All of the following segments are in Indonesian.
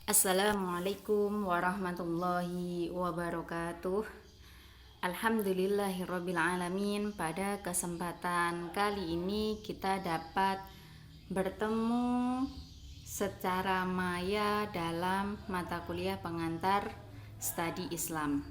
Assalamualaikum warahmatullahi wabarakatuh. Alhamdulillahirrabbilalamin. Pada kesempatan kali ini kita dapat bertemu secara maya dalam mata kuliah pengantar studi Islam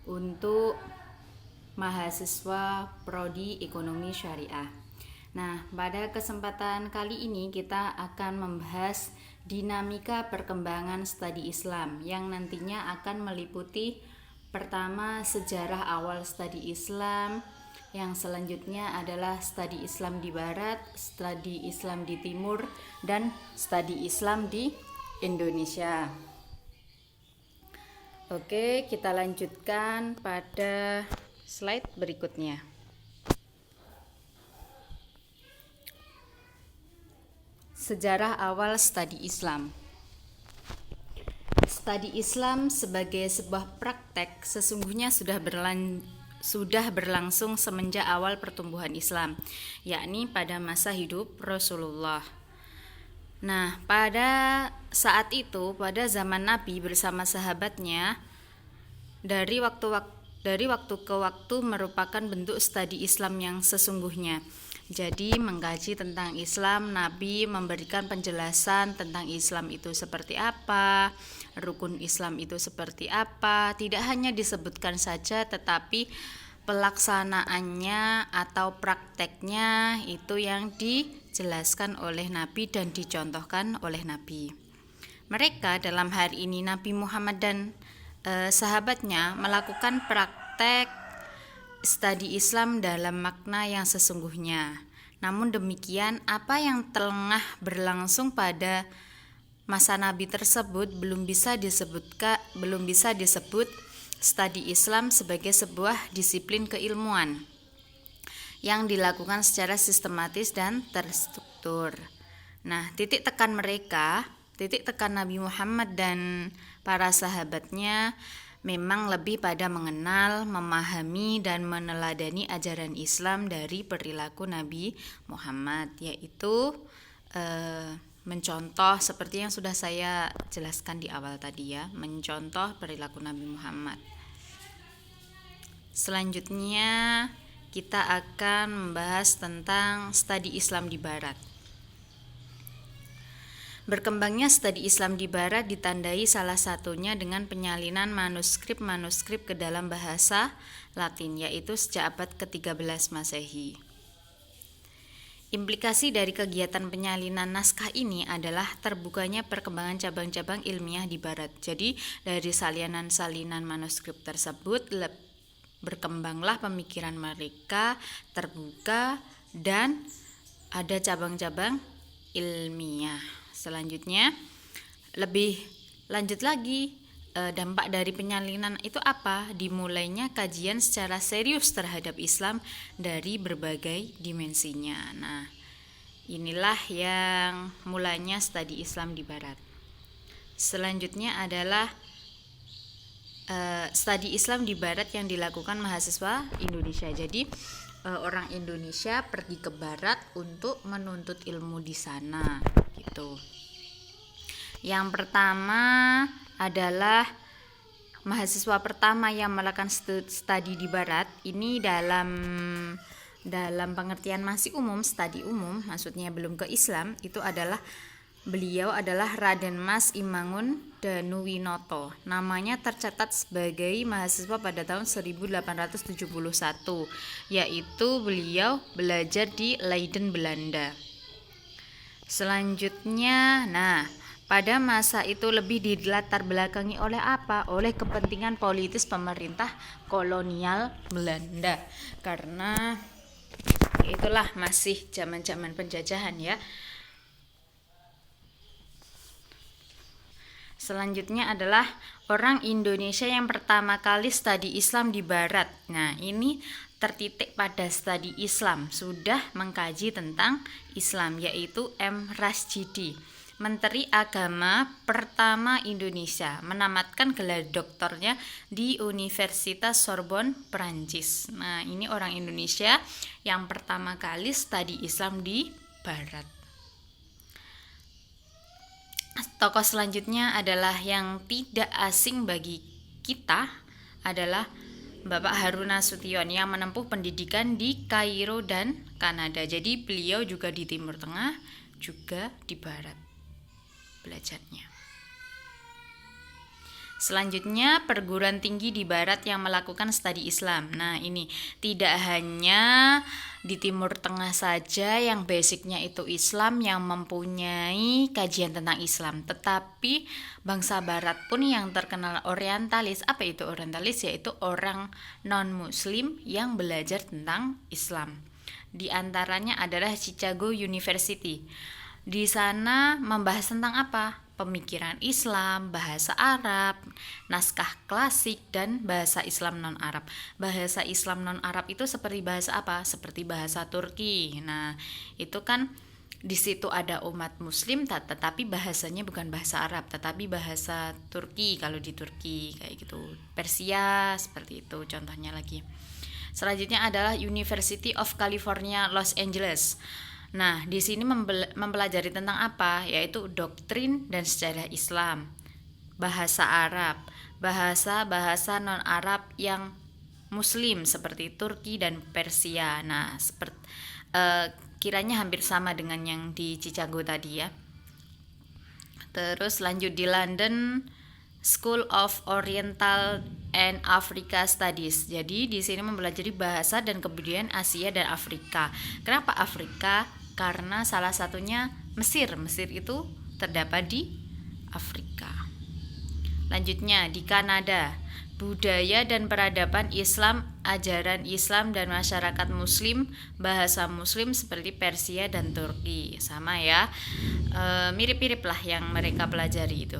untuk mahasiswa Prodi Ekonomi Syariah. Nah, pada kesempatan kali ini kita akan membahas dinamika perkembangan studi Islam yang nantinya akan meliputi pertama sejarah awal studi Islam, yang selanjutnya adalah studi Islam di Barat, studi Islam di Timur, dan studi Islam di Indonesia. Oke, kita lanjutkan pada slide berikutnya. Sejarah awal studi Islam. Studi Islam sebagai sebuah praktek sesungguhnya sudah berlangsung semenjak awal pertumbuhan Islam, yakni pada masa hidup Rasulullah. Nah, pada saat itu, pada zaman Nabi bersama sahabatnya, dari waktu ke waktu merupakan bentuk studi Islam yang sesungguhnya. Jadi mengkaji tentang Islam, Nabi memberikan penjelasan tentang Islam itu seperti apa, rukun Islam itu seperti apa. Tidak hanya disebutkan saja, tetapi pelaksanaannya atau prakteknya itu yang dijelaskan oleh Nabi dan dicontohkan oleh Nabi. Mereka dalam hari ini Nabi Muhammad dan sahabatnya melakukan praktek studi Islam dalam makna yang sesungguhnya. Namun demikian, apa yang tengah berlangsung pada masa Nabi tersebut belum bisa disebut studi Islam sebagai sebuah disiplin keilmuan yang dilakukan secara sistematis dan terstruktur. Nah, titik tekan Nabi Muhammad dan para sahabatnya memang lebih pada mengenal, memahami, dan meneladani ajaran Islam dari perilaku Nabi Muhammad, yaitu mencontoh seperti yang sudah saya jelaskan di awal tadi ya, mencontoh perilaku Nabi Muhammad. Selanjutnya kita akan membahas tentang studi Islam di Barat. Berkembangnya studi Islam di Barat ditandai salah satunya dengan penyalinan manuskrip-manuskrip ke dalam bahasa Latin, yaitu sejak abad ke-13 Masehi. Implikasi dari kegiatan penyalinan naskah ini adalah terbukanya perkembangan cabang-cabang ilmiah di Barat. Jadi dari salinan-salinan manuskrip tersebut berkembanglah pemikiran mereka, terbuka, dan ada cabang-cabang ilmiah. Selanjutnya, lebih lanjut lagi, dampak dari penyalinan itu apa? Dimulainya kajian secara serius terhadap Islam dari berbagai dimensinya. Nah, inilah yang mulanya studi Islam di Barat. Selanjutnya adalah studi Islam di Barat yang dilakukan mahasiswa Indonesia. Jadi orang Indonesia pergi ke Barat untuk menuntut ilmu di sana gitu. Yang pertama adalah mahasiswa pertama yang melakukan studi di Barat ini dalam pengertian masih umum, studi umum, maksudnya belum ke Islam, itu adalah beliau adalah Raden Mas Imangun Danuwinoto. Namanya tercatat sebagai mahasiswa pada tahun 1871, yaitu beliau belajar di Leiden, Belanda. Selanjutnya, pada masa itu lebih dilatar belakangi oleh apa? Oleh kepentingan politis pemerintah kolonial Belanda. Karena itulah masih zaman-zaman penjajahan ya. Selanjutnya adalah orang Indonesia yang pertama kali studi Islam di Barat. Nah, ini tertitik pada studi Islam, sudah mengkaji tentang Islam, yaitu M. Rasjidi, Menteri Agama pertama Indonesia, menamatkan gelar doktornya di Universitas Sorbonne, Prancis. Nah, ini orang Indonesia yang pertama kali studi Islam di Barat. Tokoh selanjutnya adalah yang tidak asing bagi kita, adalah Bapak Harun Nasution yang menempuh pendidikan di Kairo dan Kanada. Jadi beliau juga di Timur Tengah, juga di Barat belajarnya. Selanjutnya perguruan tinggi di Barat yang melakukan studi Islam. Nah ini tidak hanya di Timur Tengah saja yang basicnya itu Islam, yang mempunyai kajian tentang Islam, tetapi bangsa Barat pun yang terkenal orientalis. Apa itu orientalis? Yaitu orang non-muslim yang belajar tentang Islam. Di antaranya adalah Chicago University. Di sana membahas tentang apa? Pemikiran Islam, bahasa Arab, naskah klasik, dan bahasa Islam non-Arab. Bahasa Islam non-Arab itu seperti bahasa apa? Seperti bahasa Turki. Nah, itu kan di situ ada umat Muslim, tetapi bahasanya bukan bahasa Arab, tetapi bahasa Turki. Kalau di Turki kayak gitu, Persia seperti itu. Contohnya lagi. Selanjutnya adalah University of California, Los Angeles. Nah, di sini mempelajari tentang apa? Yaitu doktrin dan sejarah Islam, bahasa Arab, bahasa-bahasa non-Arab yang Muslim seperti Turki dan Persia. Nah, kiranya hampir sama dengan yang di Chicago tadi ya. Terus lanjut di London, School of Oriental and Africa Studies. Jadi di sini mempelajari bahasa dan kebudayaan Asia dan Afrika. Kenapa Afrika? Karena salah satunya Mesir. Mesir itu terdapat di Afrika. Lanjutnya di Kanada, budaya dan peradaban Islam, ajaran Islam dan masyarakat Muslim, bahasa Muslim seperti Persia dan Turki. Sama ya, mirip-mirip lah yang mereka pelajari itu.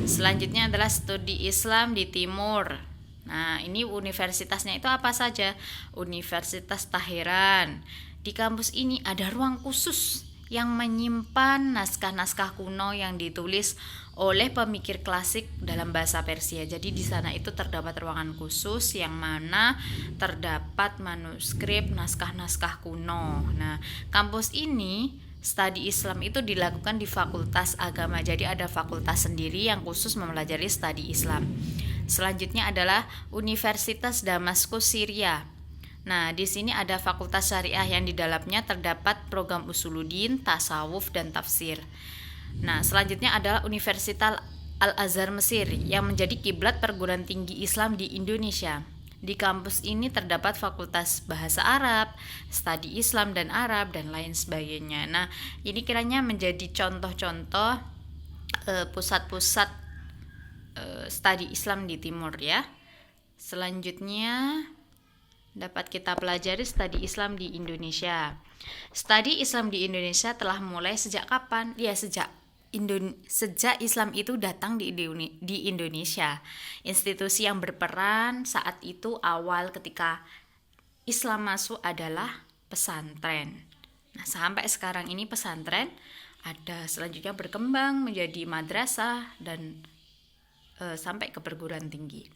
Selanjutnya adalah studi Islam di Timur. Nah, ini universitasnya itu apa saja? Universitas Teheran. Di kampus ini ada ruang khusus yang menyimpan naskah-naskah kuno yang ditulis oleh pemikir klasik dalam bahasa Persia. Jadi di sana itu terdapat ruangan khusus yang mana terdapat manuskrip naskah-naskah kuno. Nah, kampus ini studi Islam itu dilakukan di Fakultas Agama. Jadi ada fakultas sendiri yang khusus mempelajari studi Islam. Selanjutnya adalah Universitas Damaskus, Syria. Nah, di sini ada fakultas syariah yang di dalamnya terdapat program usuluddin, tasawuf, dan tafsir. Nah, selanjutnya adalah Universitas Al-Azhar Mesir yang menjadi kiblat perguruan tinggi Islam di Indonesia. Di kampus ini terdapat fakultas bahasa Arab, studi Islam dan Arab, dan lain sebagainya. Nah, ini kiranya menjadi contoh-contoh pusat-pusat studi Islam di Timur ya. Selanjutnya dapat kita pelajari studi Islam di Indonesia. Studi Islam di Indonesia telah mulai sejak kapan? Ya, sejak Islam itu datang di Indonesia. Institusi yang berperan saat itu awal ketika Islam masuk adalah pesantren. Nah, sampai sekarang ini pesantren ada, selanjutnya berkembang menjadi madrasah dan sampai ke perguruan tinggi.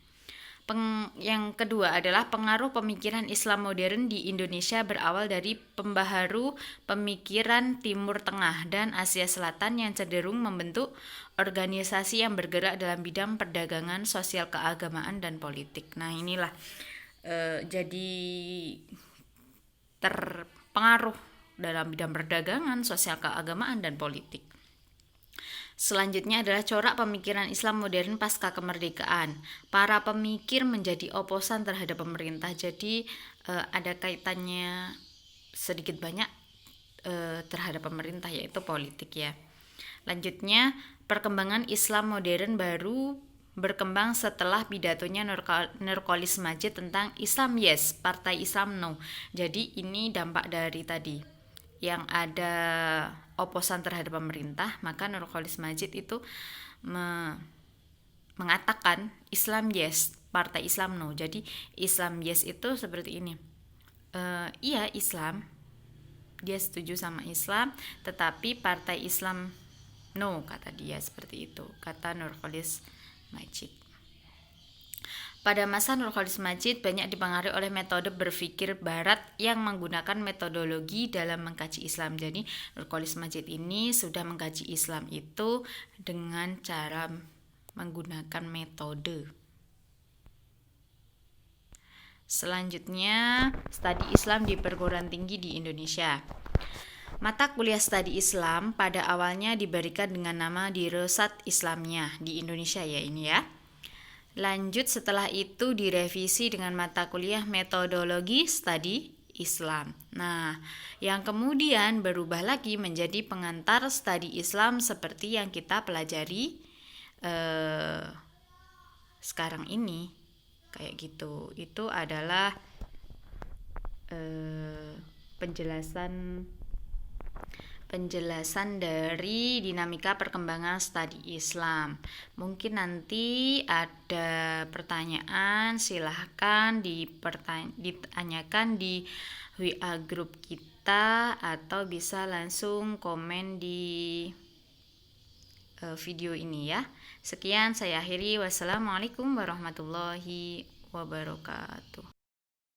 Yang kedua adalah pengaruh pemikiran Islam modern di Indonesia berawal dari pembaharu pemikiran Timur Tengah dan Asia Selatan yang cenderung membentuk organisasi yang bergerak dalam bidang perdagangan, sosial, keagamaan, dan politik. Nah, inilah jadi terpengaruh dalam bidang perdagangan, sosial, keagamaan, dan politik. Selanjutnya adalah corak pemikiran Islam modern pasca kemerdekaan. Para pemikir menjadi oposan terhadap pemerintah. Jadi ada kaitannya sedikit banyak terhadap pemerintah, yaitu politik ya. Lanjutnya, perkembangan Islam modern baru berkembang setelah pidatonya Nurcholish Madjid tentang Islam yes, Partai Islam no. Jadi ini dampak dari tadi yang ada oposan terhadap pemerintah, maka Nurcholish Madjid itu mengatakan Islam yes, Partai Islam no. Jadi Islam yes itu seperti ini, iya Islam, dia setuju sama Islam, tetapi Partai Islam no, kata dia seperti itu, kata Nurcholish Madjid. Pada masa Nurcholish Madjid banyak dipengaruhi oleh metode berpikir barat yang menggunakan metodologi dalam mengkaji Islam. Jadi Nurcholish Madjid ini sudah mengkaji Islam itu dengan cara menggunakan metode. Selanjutnya, studi Islam di perguruan tinggi di Indonesia. Mata kuliah studi Islam pada awalnya diberikan dengan nama Dirosat Islamnya di Indonesia ya ini ya. Lanjut setelah itu direvisi dengan mata kuliah metodologi studi Islam. Nah, yang kemudian berubah lagi menjadi pengantar studi Islam seperti yang kita pelajari sekarang ini. Kayak gitu. Itu adalah penjelasan dari dinamika perkembangan studi Islam. Mungkin nanti ada pertanyaan, silahkan ditanyakan di WA grup kita atau bisa langsung komen di video ini ya. Sekian saya akhiri. Wassalamualaikum warahmatullahi wabarakatuh.